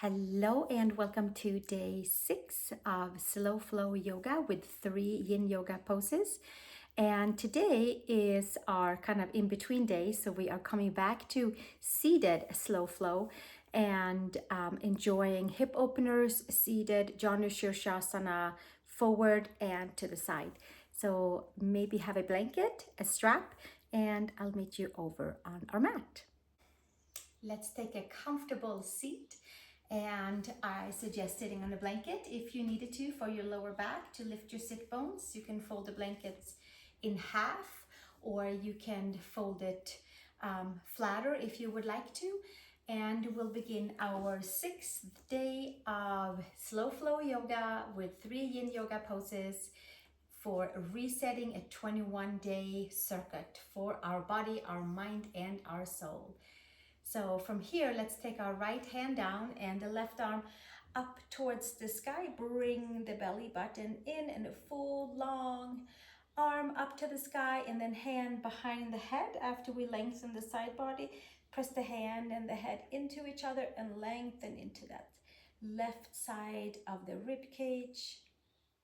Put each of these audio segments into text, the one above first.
Hello and welcome to day 6 of slow flow yoga with 3 yin yoga poses. And today is our kind of in between day, so we are coming back to seated slow flow and enjoying hip openers, seated Janu Shirshasana, forward and to the side. So maybe have a blanket, a strap, and I'll meet you over on our mat. Let's take a comfortable seat, and I suggest sitting on the blanket if you needed to for your lower back to lift your sit bones. You can fold the blankets in half, or you can fold it flatter if you would like to. And we'll begin our 6th day of slow flow yoga with 3 yin yoga poses for resetting a 21-day circuit for our body, our mind, and our soul. So from here, let's take our right hand down and the left arm up towards the sky. Bring the belly button in and a full long arm up to the sky, and then hand behind the head after we lengthen the side body. Press the hand and the head into each other and lengthen into that left side of the rib cage.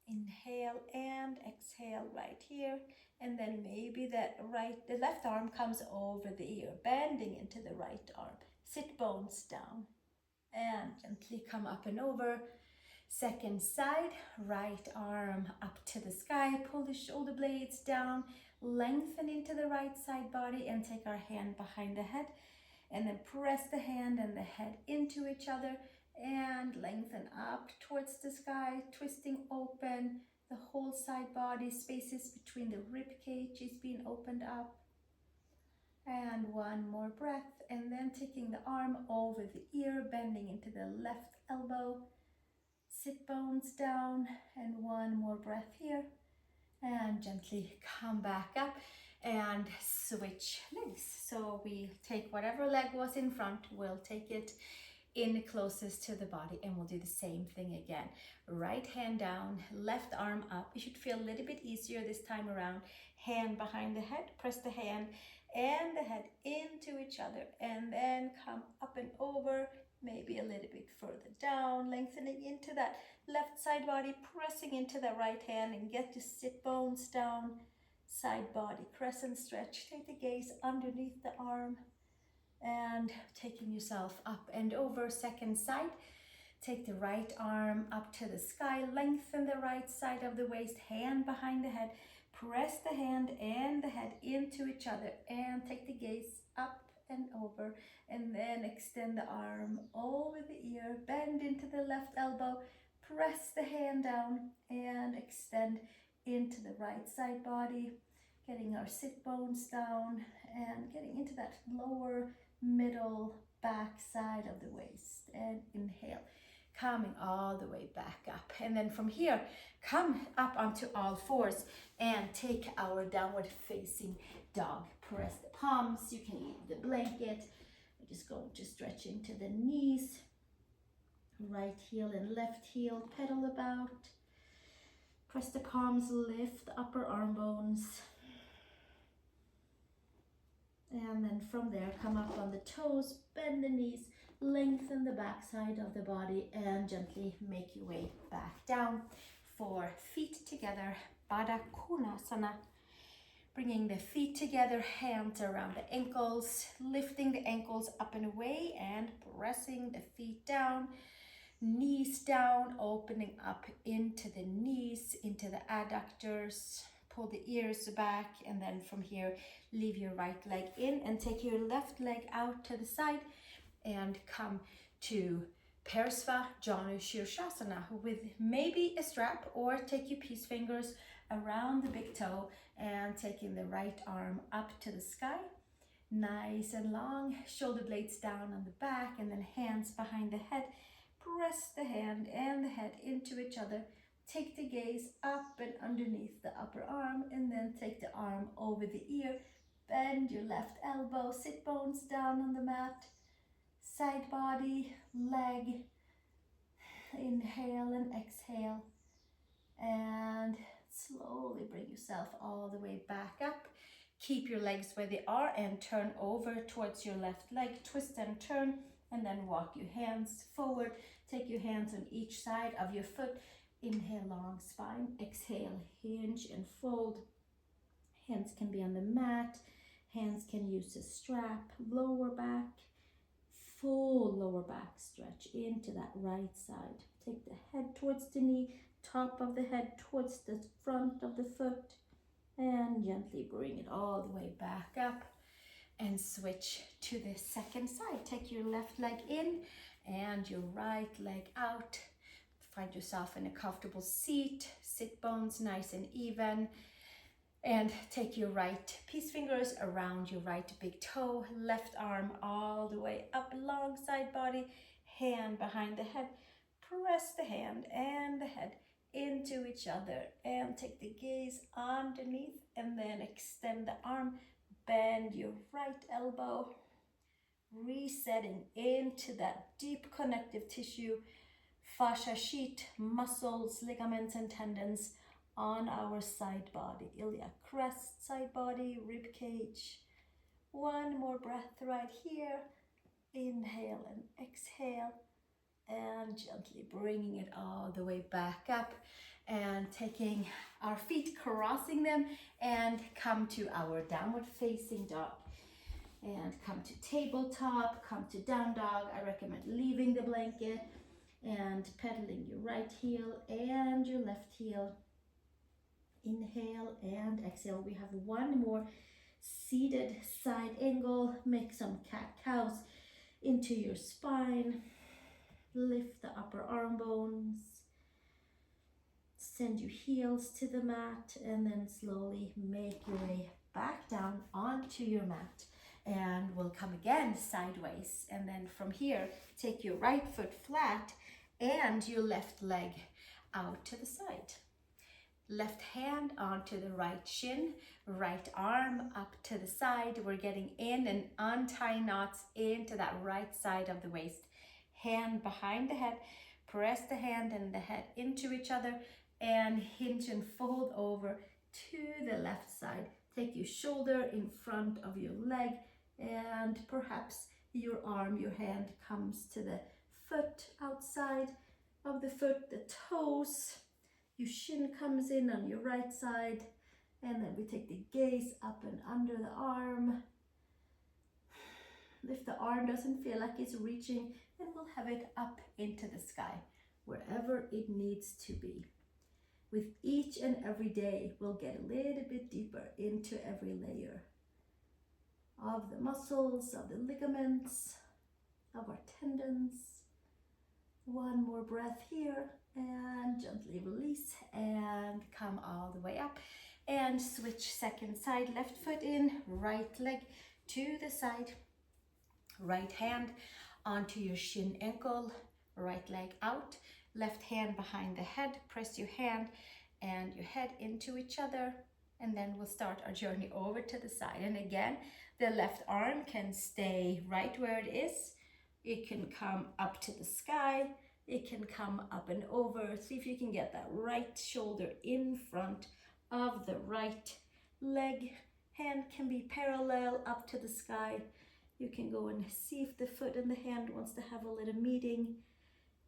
Inhale and exhale right here. And then maybe the left arm comes over the ear, bending into the right arm. Sit bones down and gently come up and over. Second side, right arm up to the sky. Pull the shoulder blades down, lengthen into the right side body, and take our hand behind the head. And then press the hand and the head into each other and lengthen up towards the sky, twisting open the whole side body. Spaces between the rib cage is being opened up. And one more breath, and then taking the arm over the ear, bending into the left elbow. Sit bones down, and one more breath here. And gently come back up and switch legs. So we take whatever leg was in front, we'll take it in closest to the body, and we'll do the same thing again. Right hand down, left arm up. You should feel a little bit easier this time around. Hand behind the head, press the hand and the head into each other, and then come up and over, maybe a little bit further down, lengthening into that left side body, pressing into the right hand, and get to sit bones down, side body, crescent stretch. Take the gaze underneath the arm and taking yourself up and over. Second side, take the right arm up to the sky, lengthen the right side of the waist, hand behind the head, press the hand and the head into each other, and take the gaze up and over, and then extend the arm over the ear, bend into the left elbow, press the hand down and extend into the right side body, getting our sit bones down and getting into that lower middle back side of the waist. And inhale, coming all the way back up. And then from here, come up onto all fours and take our downward facing dog. Press the palms, you can leave the blanket. We're just going to stretch into the knees. Right heel and left heel, pedal about. Press the palms, lift the upper arm bones. And then from there, come up on the toes, bend the knees, lengthen the back side of the body, and gently make your way back down for feet together, Baddha Konasana. Bringing the feet together, hands around the ankles, lifting the ankles up and away, and pressing the feet down, knees down, opening up into the knees, into the adductors. Pull the ears back, and then from here, leave your right leg in and take your left leg out to the side and come to Parsva Janu Shirshasana with maybe a strap, or take your peace fingers around the big toe and taking the right arm up to the sky. Nice and long, shoulder blades down on the back, and then hands behind the head. Press the hand and the head into each other. Take the gaze up and underneath the upper arm, and then take the arm over the ear. Bend your left elbow, sit bones down on the mat. Side body, leg. Inhale and exhale. And slowly bring yourself all the way back up. Keep your legs where they are and turn over towards your left leg. Twist and turn and then walk your hands forward. Take your hands on each side of your foot. Inhale, long spine. Exhale, hinge and fold. Hands can be on the mat. Hands can use a strap. Lower back, full lower back stretch into that right side. Take the head towards the knee, top of the head towards the front of the foot, and gently bring it all the way back up. And switch to the second side. Take your left leg in and your right leg out. Find yourself in a comfortable seat. Sit bones nice and even. And take your right peace fingers around your right big toe. Left arm all the way up, long side body. Hand behind the head. Press the hand and the head into each other. And take the gaze underneath. And then extend the arm. Bend your right elbow, resetting into that deep connective tissue, fascia sheet, muscles, ligaments, and tendons on our side body, iliac crest, side body, rib cage. One more breath right here. Inhale and exhale, and gently bringing it all the way back up, and taking our feet, crossing them, and come to our downward facing dog. And come to tabletop, come to down dog. I recommend leaving the blanket and pedaling your right heel and your left heel. Inhale and exhale. We have one more seated side angle. Make some cat-cows into your spine. Lift the upper arm bones. Send your heels to the mat, and then slowly make your way back down onto your mat. And we'll come again sideways. And then from here, take your right foot flat and your left leg out to the side. Left hand onto the right shin, right arm up to the side. We're getting in and untying knots into that right side of the waist. Hand behind the head. Press the hand and the head into each other and hinge and fold over to the left side. Take your shoulder in front of your leg, and perhaps your arm, your hand comes to the foot, outside of the foot, the toes. Your shin comes in on your right side, and then we take the gaze up and under the arm. If the arm doesn't feel like it's reaching, then we'll have it up into the sky, wherever it needs to be. With each and every day, we'll get a little bit deeper into every layer of the muscles, of the ligaments, of our tendons. One more breath here, and gently release and come all the way up. And switch second side, left foot in, right leg to the side. Right hand onto your shin ankle, right leg out, left hand behind the head. Press your hand and your head into each other, and then we'll start our journey over to the side. And again, the left arm can stay right where it is. It can come up to the sky. It can come up and over. See if you can get that right shoulder in front of the right leg. Hand can be parallel up to the sky. You can go and see if the foot and the hand wants to have a little meeting.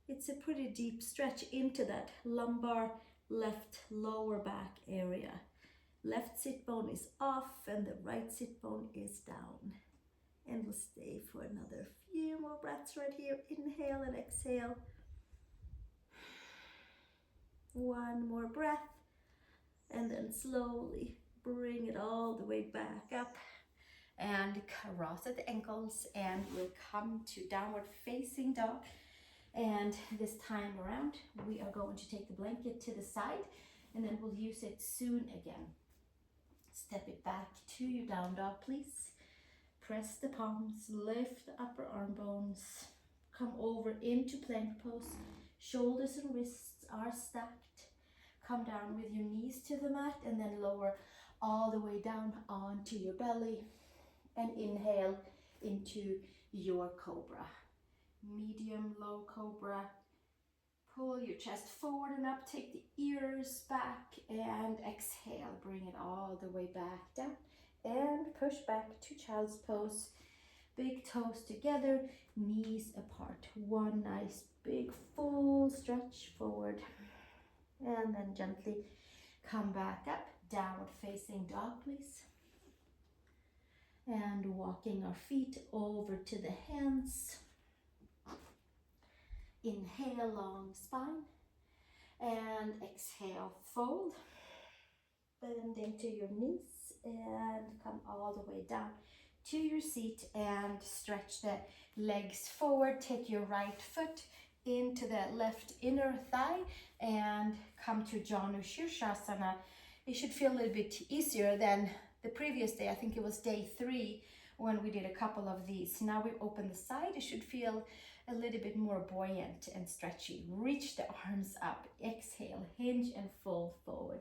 It's a pretty deep stretch into that lumbar left lower back area. Left sit bone is off and the right sit bone is down. And we'll stay for another few more breaths right here. Inhale and exhale. One more breath. And then slowly bring it all the way back up. And cross at the ankles, and we'll come to downward facing dog. And this time around, we are going to take the blanket to the side, and then we'll use it soon again. Step it back to your down dog, please. Press the palms, lift the upper arm bones, come over into plank pose. Shoulders and wrists are stacked. Come down with your knees to the mat, and then lower all the way down onto your belly. And inhale into your cobra. Medium, low cobra. Pull your chest forward and up. Take the ears back and exhale. Bring it all the way back down. And push back to child's pose. Big toes together, knees apart. One nice big full stretch forward. And then gently come back up. Downward facing dog, please. And walking our feet over to the hands. Inhale, long spine. And exhale, fold. Bend into your knees and come all the way down to your seat and stretch the legs forward. Take your right foot into the left inner thigh and come to Janu Shirshasana. It should feel a little bit easier than the previous day. I think it was day 3 when we did a couple of these. Now we open the side. It should feel a little bit more buoyant and stretchy. Reach the arms up. Exhale, hinge and fold forward.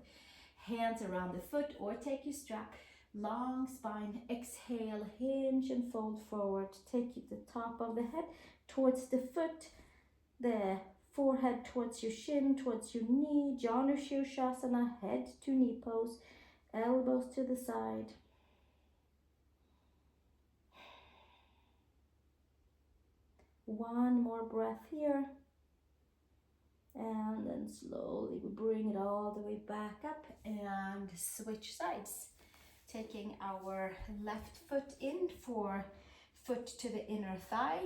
Hands around the foot or take your strap. Long spine. Exhale, hinge and fold forward. Take the top of the head towards the foot. The forehead towards your shin, towards your knee. Janu Shirshasana, head to knee pose. Elbows to the side. One more breath here. And then slowly we bring it all the way back up and switch sides. Taking our left foot in for foot to the inner thigh.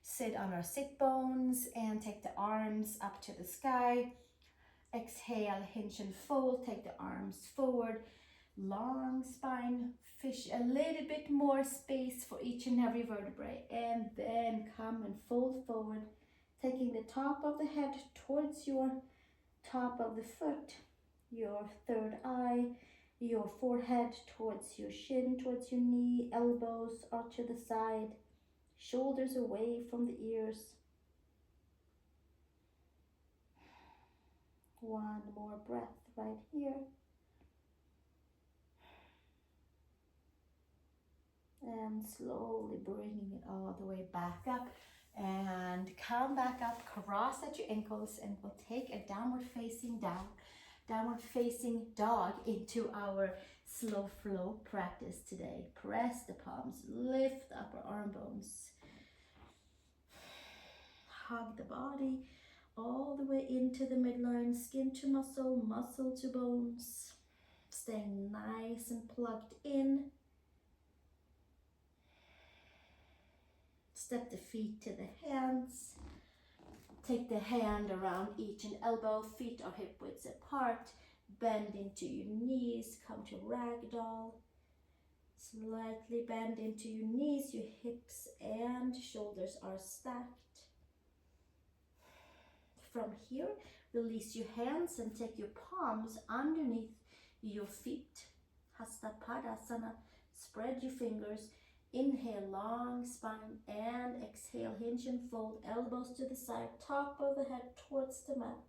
Sit on our sit bones and take the arms up to the sky. Exhale, hinge and fold. Take the arms forward. Long spine. Fish a little bit more space for each and every vertebrae. And then come and fold forward. Taking the top of the head towards your top of the foot, your third eye, your forehead towards your shin, towards your knee, elbows out to the side, shoulders away from the ears. One more breath right here. And slowly bringing it all the way back up. And come back up, cross at your ankles, and we'll take a downward facing dog into our slow flow practice today. Press the palms, lift upper arm bones. Hug the body all the way into the midline, skin to muscle, muscle to bones. Staying nice and plugged in. Step the feet to the hands. Take the hand around each and elbow. Feet are hip widths apart. Bend into your knees. Come to ragdoll. Slightly bend into your knees. Your hips and shoulders are stacked. From here, release your hands and take your palms underneath your feet. Hasta Padasana. Spread your fingers. Inhale, long spine, and exhale, hinge and fold, elbows to the side, top of the head towards the mat.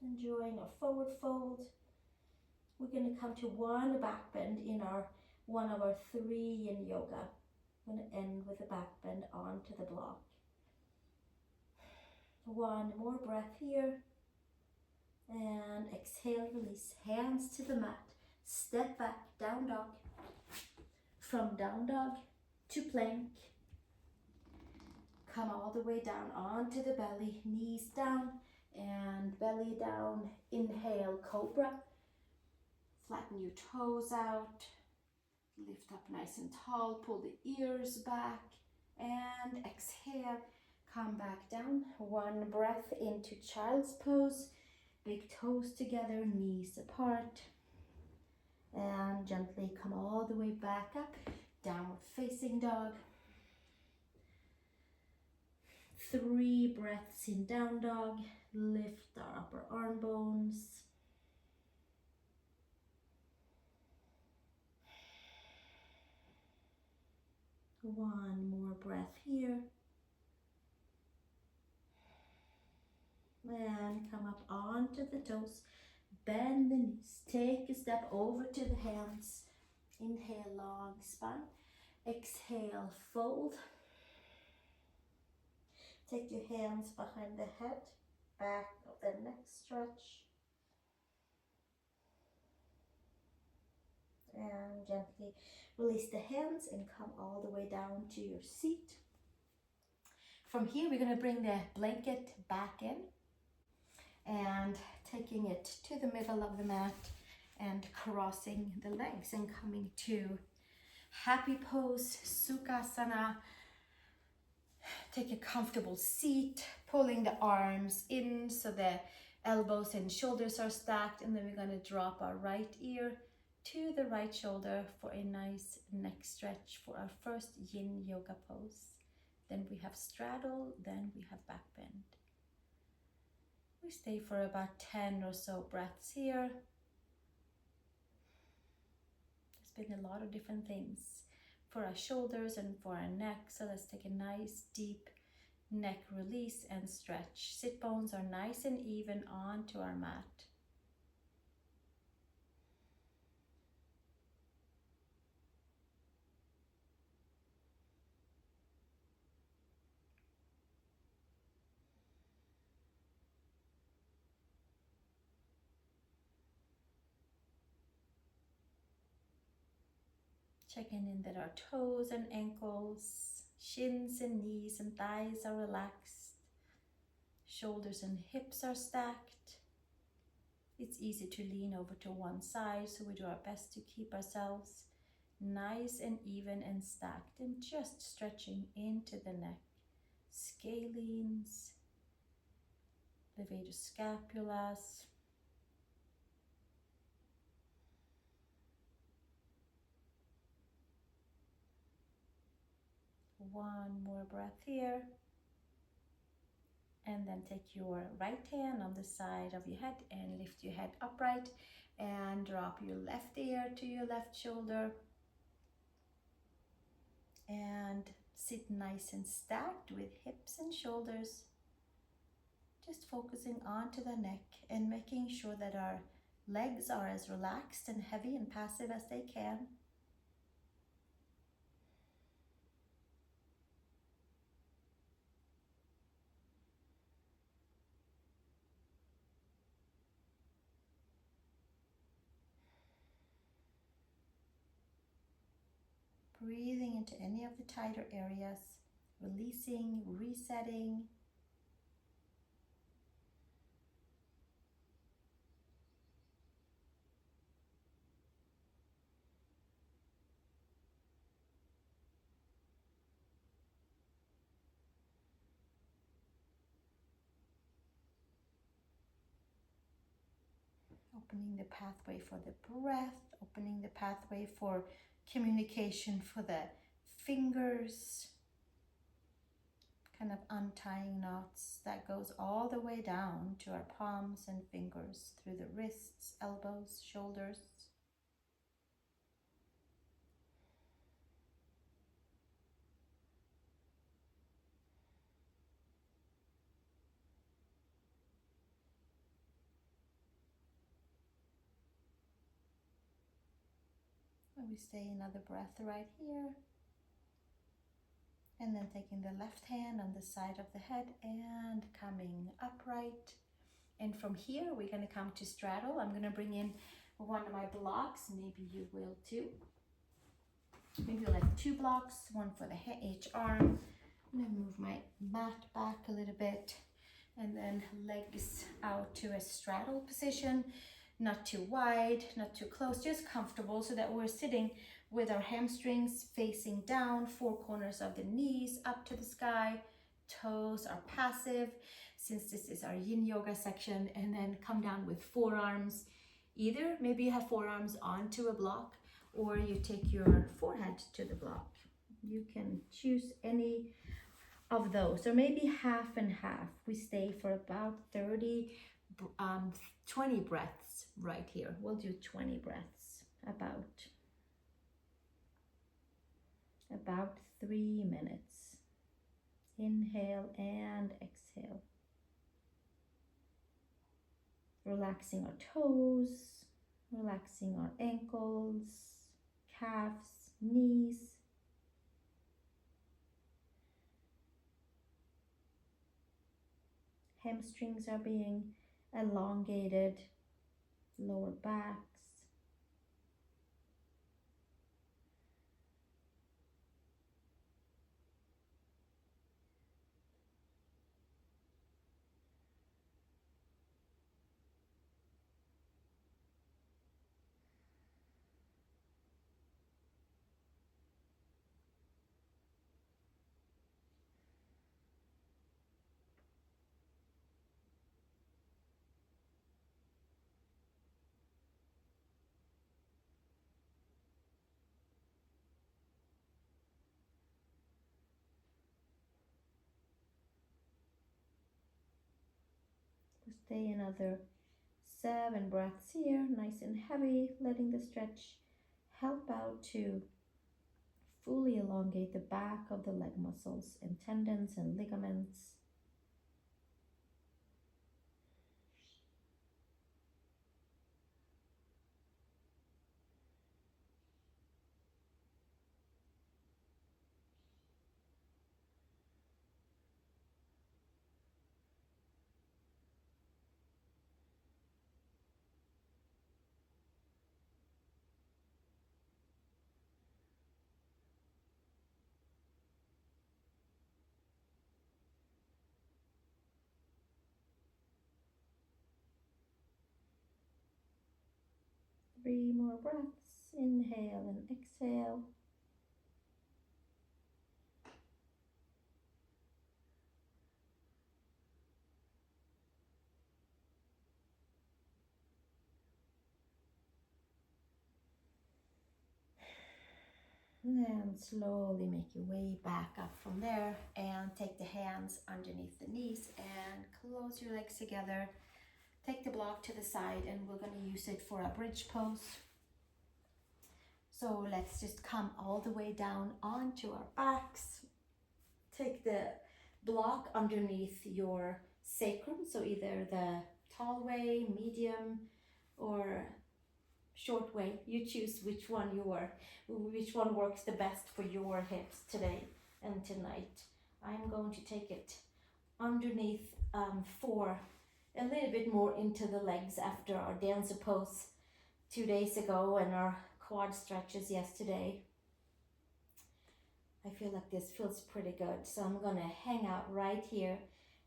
Enjoying a forward fold. We're going to come to one back bend in one of our 3 Yin Yoga. I'm going to end with a back bend onto the block. One more breath here. And exhale, release, hands to the mat. Step back, down dog. From down dog to plank. Come all the way down onto the belly, knees down and belly down. Inhale, cobra. Flatten your toes out. Lift up nice and tall, pull the ears back and exhale. Come back down. One breath into child's pose. Big toes together, knees apart. And gently come all the way back up. Downward facing dog. 3 breaths in down dog. Lift our upper arm bones. One more breath here. And come up onto the toes. Bend the knees. Take a step over to the hands. Inhale, long spine. Exhale, fold. Take your hands behind the head. Back of the neck stretch. And gently release the hands and come all the way down to your seat. From here, we're going to bring the blanket back in and taking it to the middle of the mat and crossing the legs and coming to happy pose, Sukhasana. Take a comfortable seat, pulling the arms in so the elbows and shoulders are stacked, and then we're going to drop our right ear to the right shoulder for a nice neck stretch for our first Yin Yoga pose. Then we have straddle, then we have back bend. We stay for about 10 or so breaths here. There's been a lot of different things for our shoulders and for our neck, so let's take a nice deep neck release and stretch. Sit bones are nice and even onto our mat. Checking in that our toes and ankles, shins and knees and thighs are relaxed. Shoulders and hips are stacked. It's easy to lean over to one side, so we do our best to keep ourselves nice and even and stacked, and just stretching into the neck. Scalenes, levator scapulas. One more breath here. And then take your right hand on the side of your head and lift your head upright and drop your left ear to your left shoulder. And sit nice and stacked with hips and shoulders. Just focusing onto the neck and making sure that our legs are as relaxed and heavy and passive as they can. Breathing into any of the tighter areas, releasing, resetting. Opening the pathway for the breath, opening the pathway for communication for the fingers, kind of untying knots that goes all the way down to our palms and fingers, through the wrists, elbows, shoulders. And we stay another breath right here. And then taking the left hand on the side of the head and coming upright. And from here, we're going to come to straddle. I'm going to bring in one of my blocks. Maybe you will too. Maybe like 2 blocks, one for each arm. I'm going to move my mat back a little bit. And then legs out to a straddle position. Not too wide, not too close, just comfortable, so that we're sitting with our hamstrings facing down, 4 corners of the knees up to the sky, toes are passive, since this is our Yin Yoga section, and then come down with forearms. Either maybe you have forearms onto a block, or you take your forehead to the block. You can choose any of those, or maybe half and half. We stay for about 20 breaths right here. We'll do 20 breaths, about 3 minutes. Inhale and exhale. Relaxing our toes, relaxing our ankles, calves, knees. Hamstrings are being elongated, lower backs. Stay another 7 breaths here, nice and heavy, letting the stretch help out to fully elongate the back of the leg muscles and tendons and ligaments. 3 more breaths, inhale and exhale. And then slowly make your way back up from there and take the hands underneath the knees and close your legs together. Take the block to the side and we're going to use it for a bridge pose. So let's just come all the way down onto our backs. Take the block underneath your sacrum, so either the tall way, medium, or short way. You choose which one works the best for your hips today and tonight. I'm going to take it underneath for a little bit more into the legs after our dancer pose 2 days ago and our quad stretches yesterday. I feel like this feels pretty good, so I'm gonna hang out right here.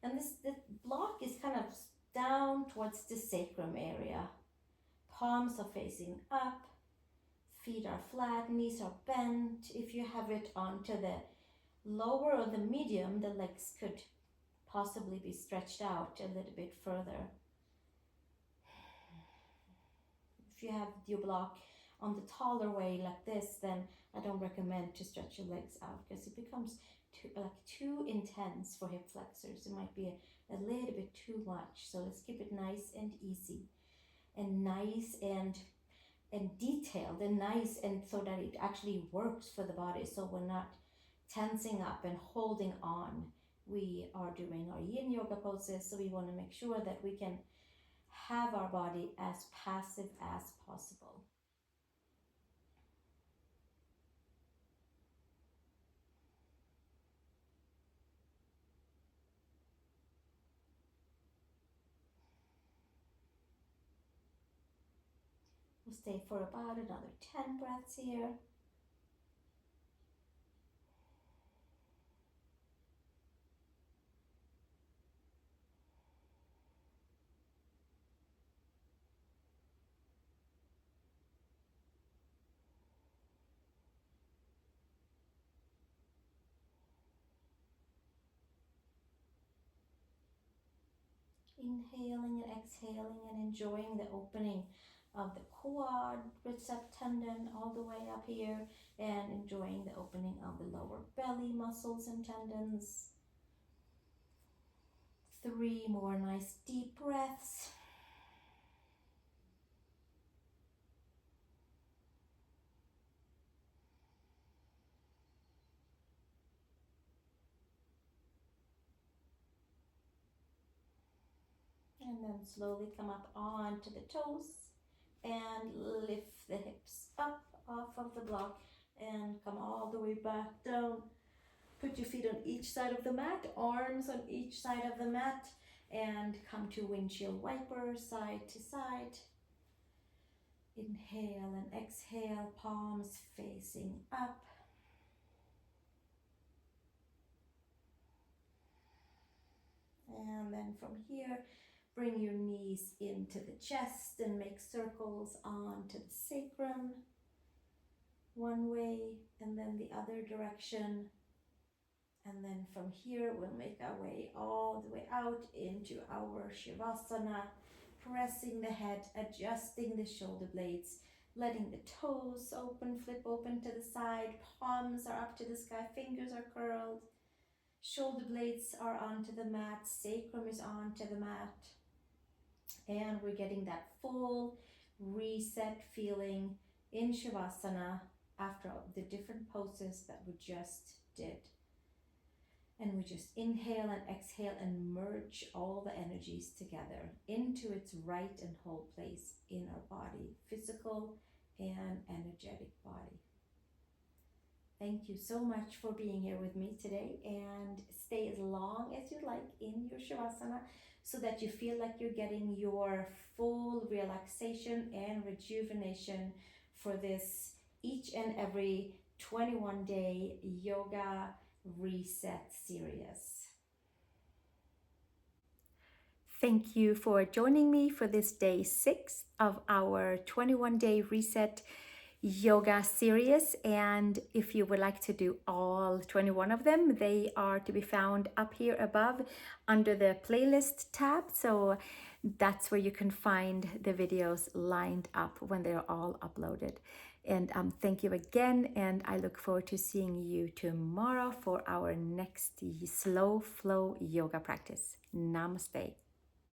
And the block is kind of down towards the sacrum area. Palms are facing up, feet are flat, knees are bent. If you have it onto the lower or the medium, the legs could possibly be stretched out a little bit further. If you have your block on the taller way like this, then I don't recommend to stretch your legs out because it becomes too intense for hip flexors. It might be a little bit too much. So let's keep it nice and easy and nice and detailed and nice, and so that it actually works for the body. So we're not tensing up and holding on. We are doing our Yin Yoga poses, so we want to make sure that we can have our body as passive as possible. We'll stay for about another 10 breaths here. Inhaling and exhaling and enjoying the opening of the quadricep tendon all the way up here, and enjoying the opening of the lower belly muscles and tendons. 3 more nice deep breaths. And then slowly come up onto the toes and lift the hips up off of the block and come all the way back down. Put your feet on each side of the mat, arms on each side of the mat, and come to windshield wiper, side to side. Inhale and exhale, palms facing up. And then from here, bring your knees into the chest and make circles onto the sacrum. One way and then the other direction. And then from here, we'll make our way all the way out into our Shavasana, pressing the head, adjusting the shoulder blades, letting the toes open, flip open to the side, palms are up to the sky, fingers are curled, shoulder blades are onto the mat, sacrum is onto the mat. and we're getting that full reset feeling in Shavasana after the different poses that we just did. And we just inhale and exhale and merge all the energies together into its right and whole place in our body, physical and energetic body. Thank you so much for being here with me today, and stay as long as you like in your Shavasana so that you feel like you're getting your full relaxation and rejuvenation for this each and every 21-day yoga reset series. Thank you for joining me for this day 6 of our 21-day reset yoga series, and if you would like to do all 21 of them, they are to be found up here above under the playlist tab, so that's where you can find the videos lined up when they're all uploaded. And thank you again, and I look forward to seeing you tomorrow for our next slow flow yoga practice. Namaste.